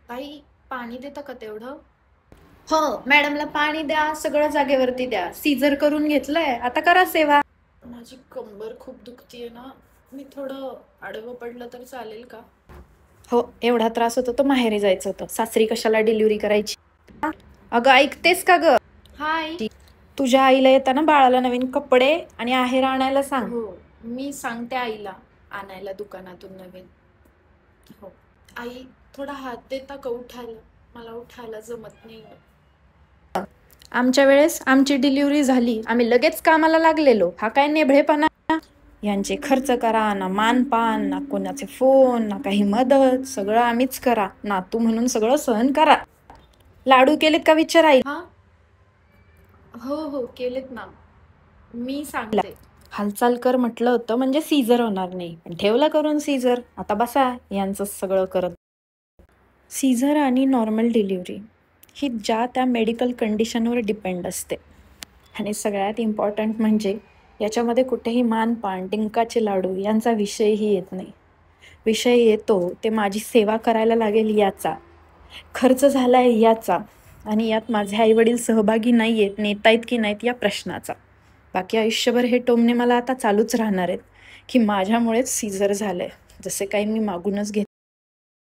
ताई, पाणी देता का तेवढं? हो, मॅडमला पाणी द्या, सगळं जागेवरती द्या. सीझर करून घेतलंय, आता करा सेवा. माझी कंबर खूप दुखतीये ना. मी थोडं आडवं पडलं तर चालेल का? हो, एवढा त्रास होतो तर माहेरी जायचं होतं. सासरी कशाला डिलिव्हरी करायची? अगं ऐकतेस का ग? हाय. तुझ्या आईला येताना बाळाला नवीन कपडे आणि आहेर आणायला सांग. हो, मी सांगते आईला आणायला दुकानातून नवीन. हो. आई, थोडा हात देता का उठायला? मला उठायला जमत नाही. आमच्या वेळेस आमची डिलिव्हरी झाली, आम्ही लगेच कामाला लागलेलो. हा काय नेभळेपणा? यांचे खर्च करा, ना मानपान, ना कोणाचे फोन, ना काही मदत. सगळं आम्हीच करा. नातू म्हणून सगळं सहन करा. लाडू केलेत का विचार आई? हा. हो हो, केलेत ना. मी सांगते. हालचाल कर म्हटलं होतं म्हणजे सीझर होणार नाही, पण ठेवलं करून सीझर. आता बसा यांचं सगळं करत. सीझर आणि नॉर्मल डिलिव्हरी ही ज्या त्या मेडिकल कंडिशनवर डिपेंड असते. आणि सगळ्यात इम्पॉर्टंट म्हणजे याच्यामध्ये कुठेही मानपान, डिंकाचे लाडू यांचा विषयही येत नाही. विषय येतो ते माझी सेवा करायला लागेल याचा, खर्च झाला आहे याचा, आणि यात माझे आईवडील सहभागी नाही आहेत, नेता आहेत की नाहीत या प्रश्नाचा. बाकी आयुष्यभर हे टोमणे मला आता चालूच राहणार आहेत की माझ्यामुळेच सीझर झालंय, जसे काही मी मागूनच घेत